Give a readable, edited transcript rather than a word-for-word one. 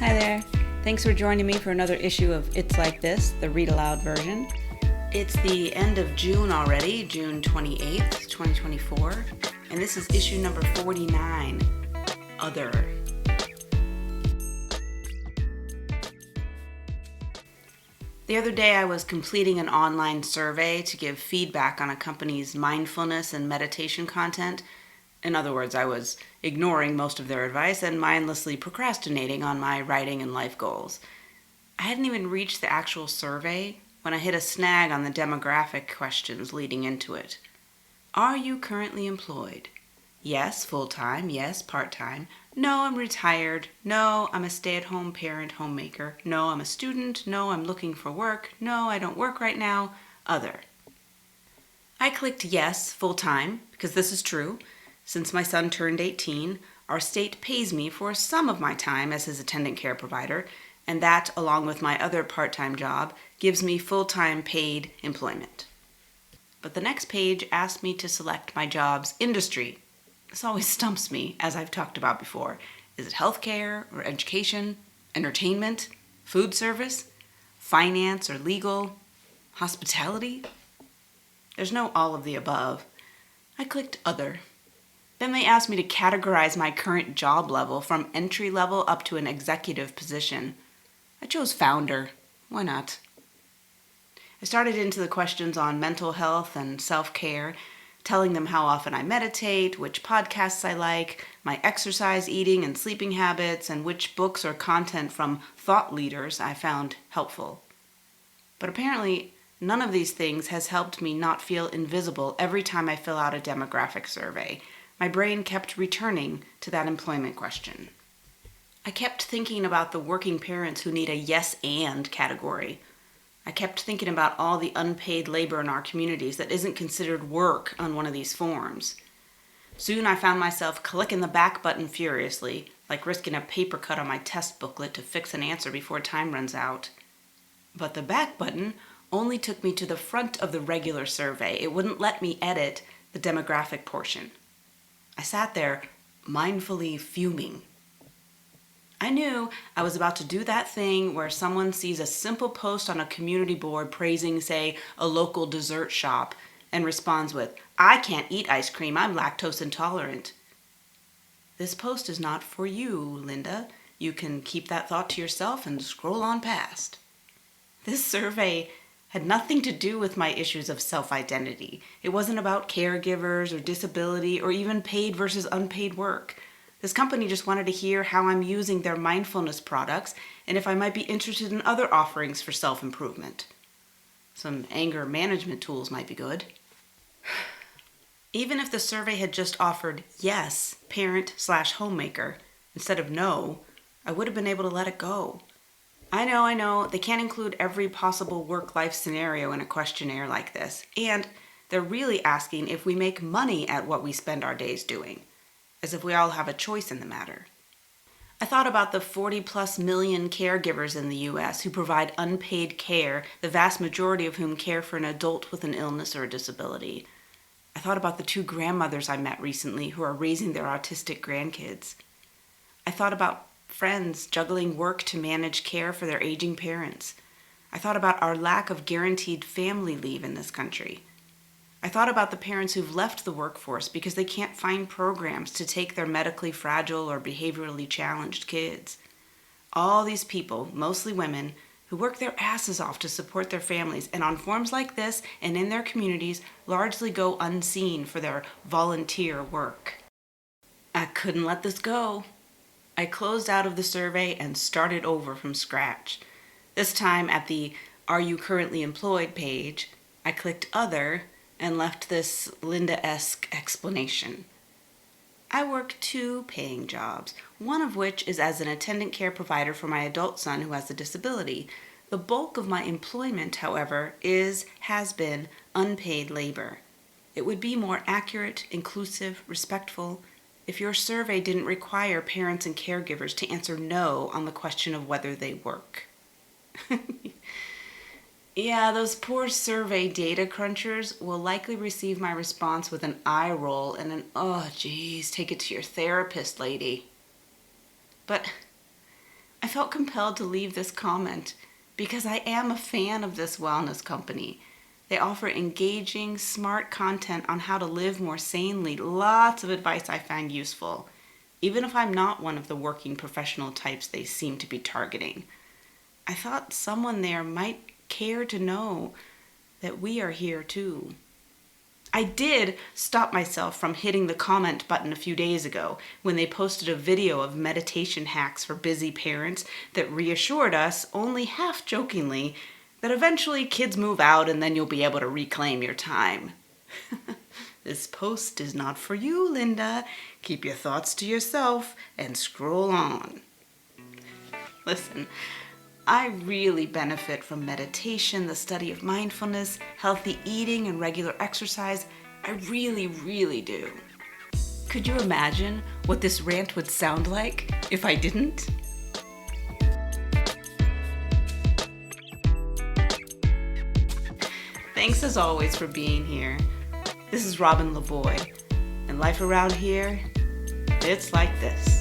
Hi there. Thanks for joining me for another issue of It's Like This, the read aloud version. It's the end of June already, June 28th, 2024, and this is issue number 49, Other. The other day I was completing an online survey to give feedback on a company's mindfulness and meditation content. In other words, I was ignoring most of their advice and mindlessly procrastinating on my writing and life goals. I hadn't even reached the actual survey when I hit a snag on the demographic questions leading into it. Are you currently employed? Yes, full-time. Yes, part-time. No, I'm retired. No, I'm a stay-at-home parent, homemaker. No, I'm a student. No, I'm looking for work. No, I don't work right now. Other. I clicked yes, full-time, because this is true. Since my son turned 18, our state pays me for some of my time as his attendant care provider, and that, along with my other part-time job, gives me full-time paid employment. But the next page asked me to select my job's industry. This always stumps me, as I've talked about before. Is it healthcare or education, entertainment, food service, finance or legal, hospitality? There's no all of the above. I clicked other. Then they asked me to categorize my current job level from entry level up to an executive position. I chose founder. Why not? I started into the questions on mental health and self-care, telling them how often I meditate, which podcasts I like, my exercise, eating, and sleeping habits, and which books or content from thought leaders I found helpful. But apparently, none of these things has helped me not feel invisible every time I fill out a demographic survey. My brain kept returning to that employment question. I kept thinking about the working parents who need a yes and category. I kept thinking about all the unpaid labor in our communities that isn't considered work on one of these forms. Soon I found myself clicking the back button furiously, like risking a paper cut on my test booklet to fix an answer before time runs out. But the back button only took me to the front of the regular survey. It wouldn't let me edit the demographic portion. I sat there, mindfully fuming. I knew I was about to do that thing where someone sees a simple post on a community board praising, say, a local dessert shop, and responds with, "I can't eat ice cream, I'm lactose intolerant." This post is not for you, Linda. You can keep that thought to yourself and scroll on past. This survey had nothing to do with my issues of self-identity. It wasn't about caregivers or disability or even paid versus unpaid work. This company just wanted to hear how I'm using their mindfulness products and if I might be interested in other offerings for self-improvement. Some anger management tools might be good. Even if the survey had just offered yes, parent/homemaker, instead of no, I would have been able to let it go. I know, they can't include every possible work-life scenario in a questionnaire like this, and they're really asking if we make money at what we spend our days doing, as if we all have a choice in the matter. I thought about the 40+ million caregivers in the U.S. who provide unpaid care, the vast majority of whom care for an adult with an illness or a disability. I thought about the 2 grandmothers I met recently who are raising their autistic grandkids. I thought about friends juggling work to manage care for their aging parents. I thought about our lack of guaranteed family leave in this country. I thought about the parents who've left the workforce because they can't find programs to take their medically fragile or behaviorally challenged kids. All these people, mostly women, who work their asses off to support their families and on forms like this and in their communities largely go unseen for their volunteer work. I couldn't let this go. I closed out of the survey and started over from scratch. This time at the Are You Currently Employed page, I clicked Other and left this Linda-esque explanation. I work 2 paying jobs, one of which is as an attendant care provider for my adult son who has a disability. The bulk of my employment, however, has been unpaid labor. It would be more accurate, inclusive, respectful, if your survey didn't require parents and caregivers to answer no on the question of whether they work. Yeah, those poor survey data crunchers will likely receive my response with an eye roll and an, "Oh, geez, take it to your therapist, lady." But I I felt compelled to leave this comment because I am a fan of this wellness company. They offer engaging, smart content on how to live more sanely. Lots of advice I find useful, even if I'm not one of the working professional types they seem to be targeting. I thought someone there might care to know that we are here too. I did stop myself from hitting the comment button a few days ago when they posted a video of meditation hacks for busy parents that reassured us, only half jokingly, that eventually kids move out and then you'll be able to reclaim your time. This post is not for you, Linda. Keep your thoughts to yourself and scroll on. Listen, I really benefit from meditation, the study of mindfulness, healthy eating, and regular exercise. I really, really do. Could you imagine what this rant would sound like if I didn't? Thanks as always for being here. This is Robin Lavoie, and life around here, it's like this.